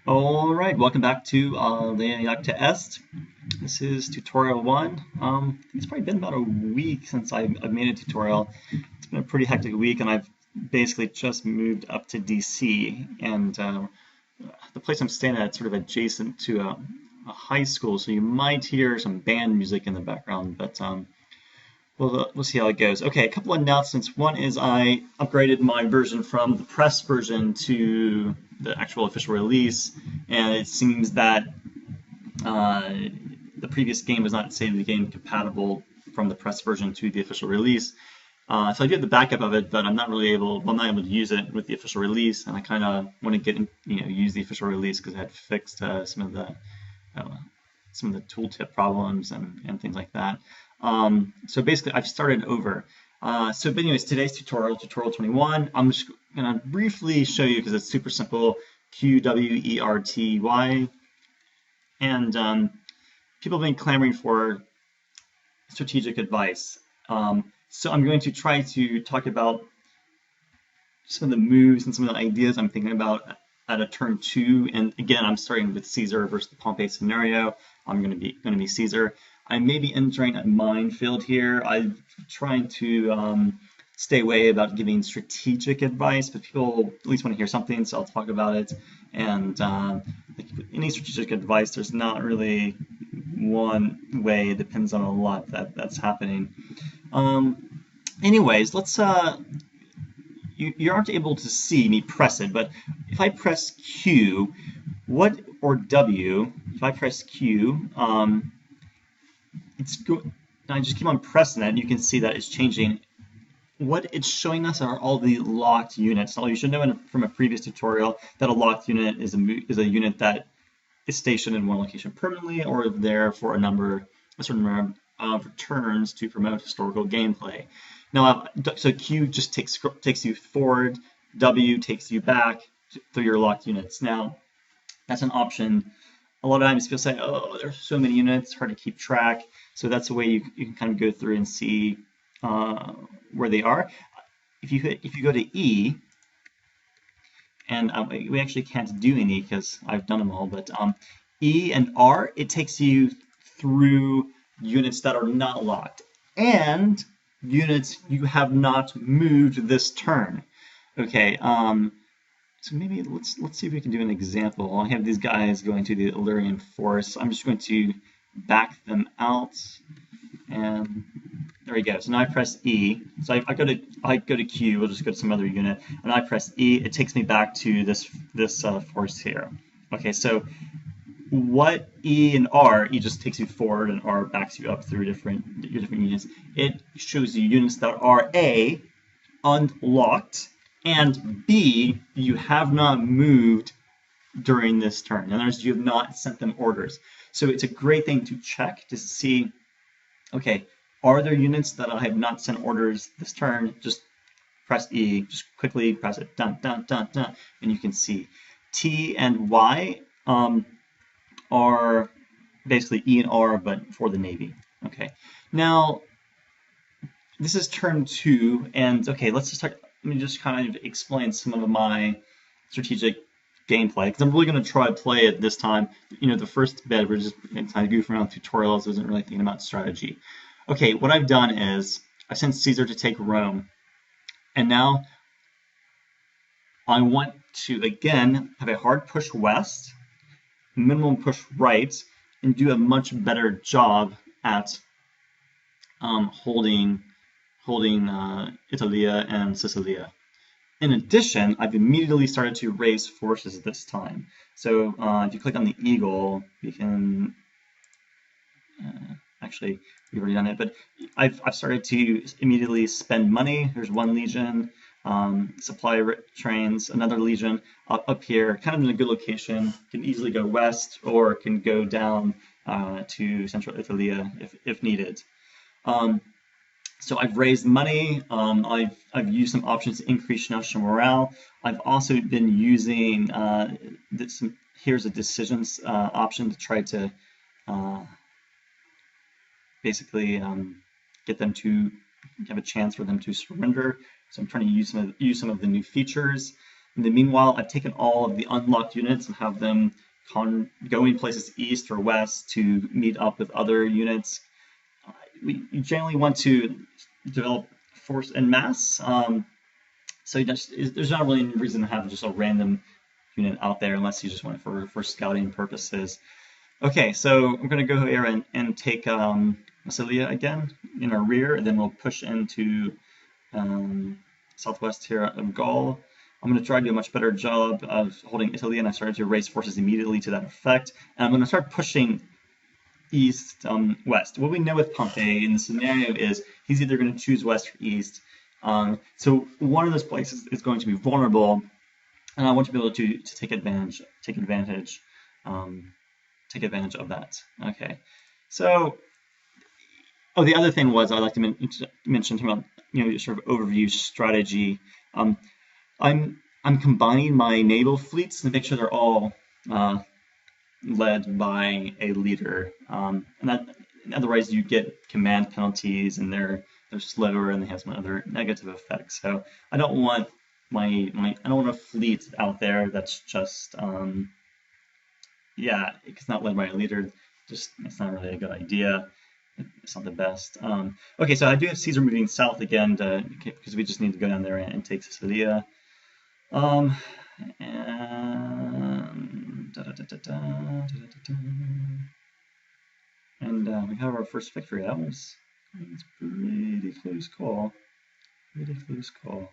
All right, welcome back to Alea Jacta Est. This is tutorial one. It's probably been about a week since I've made a tutorial. It's been a pretty hectic week, and I've basically just moved up to DC. And the place I'm staying at is sort of adjacent to a high school, so you might hear some band music in the background, but we'll see how it goes. Okay, a couple of announcements. One is I upgraded my version from the press version to the actual official release, and it seems that uh, the previous game was not save the game compatible from the press version to the official release. So I do have the backup of it, but I'm not able to use it with the official release, and I kind of want to use the official release because I had fixed uh, some of the tooltip problems and things like that. So basically, I've started over. But anyways, today's tutorial 21, I'm just going to briefly show you because it's super simple, QWERTY. And people have been clamoring for strategic advice. So I'm going to try to talk about some of the moves and some of the ideas I'm thinking about at a turn two. And again, I'm starting with Caesar versus the Pompey scenario. I'm going to be Caesar. I may be entering a minefield here. I'm trying to stay away about giving strategic advice, but people at least want to hear something, so I'll talk about it. And any strategic advice, there's not really one way. It depends on a lot that's happening. Anyways, let's you aren't able to see me press it, but if I press Q, or W, if I press Q, I just keep on pressing it, and you can see that it's changing. What it's showing us are all the locked units. Now, you should know from a previous tutorial that a locked unit is a unit that is stationed in one location permanently or there for a certain number of turns to promote historical gameplay. Now, so Q just takes you forward, W takes you back through your locked units. Now, that's an option. A lot of times people say, oh, there's so many units, hard to keep track. So that's a way you can kind of go through and see where they are. If you go to E, and we actually can't do any because I've done them all, but E and R, it takes you through units that are not locked and units you have not moved this turn. Okay, so maybe let's see if we can do an example. I have these guys going to the Illyrian Forest. I'm just going to back them out, and there we go. So now I press E. So I go to Q. We'll just go to some other unit, and I press E. It takes me back to this forest here. Okay, so what E and R, E just takes you forward, and R backs you up through your different units. It shows you units that are A, unlocked, and B, you have not moved during this turn. In other words, you have not sent them orders. So it's a great thing to check to see, okay, are there units that I have not sent orders this turn? Just press E, just quickly press it, dun, dun, dun, dun, and you can see. T and Y are basically E and R, but for the Navy. Okay, now this is turn two, and okay, let me just kind of explain some of my strategic gameplay, because I'm really going to try to play it this time. The first bit, we're just kind of goofing around tutorials, isn't really thinking about strategy. Okay, what I've done is I sent Caesar to take Rome, and now I want to, again, have a hard push west, minimum push right, and do a much better job at holding Italia and Sicilia. In addition, I've immediately started to raise forces this time. So if you click on the eagle, you can actually, we've already done it, but I've started to immediately spend money. There's one legion, supply trains, another legion up here, kind of in a good location. Can easily go west or can go down to central Italia if needed. So I've raised money. I've used some options to increase national morale. I've also been using here's a decisions option to try to basically get them to have a chance for them to surrender. So I'm trying to use some of the new features. In the meanwhile, I've taken all of the unlocked units and have them going places east or west to meet up with other units. You generally want to develop force en masse. So there's not really any reason to have just a random unit out there unless you just want it for scouting purposes. Okay, so I'm going to go here and take Massilia again in our rear, and then we'll push into southwest here of Gaul. I'm going to try to do a much better job of holding Italy, and I started to raise forces immediately to that effect. And I'm going to start pushing east, west. What we know with Pompey in the scenario is he's either going to choose west or east. So one of those places is going to be vulnerable, and I want to be able to take advantage of that. Okay, so the other thing was I'd like to mention about sort of overview strategy. I'm combining my naval fleets to make sure they're all led by a leader, and that otherwise you get command penalties and they're slower and they have some other negative effects. So I don't want I don't want a fleet out there that's just it's not led by a leader. Just it's not really a good idea. It's not the best. Okay, so I do have Caesar moving south again because we just need to go down there and take Sicilia. And we have our first victory. That was a pretty close call. Pretty close call.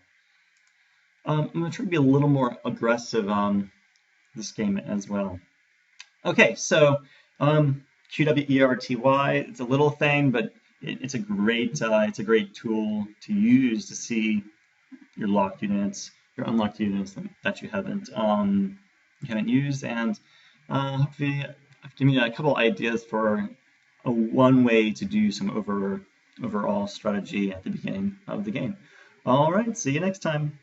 I'm going to try to be a little more aggressive this game as well. Okay, so QWERTY. It's a little thing, but it's a great tool to use to see your locked units, your unlocked units that you haven't used, and hopefully I've given you a couple ideas for one way to do some overall strategy at the beginning of the game. All right, see you next time.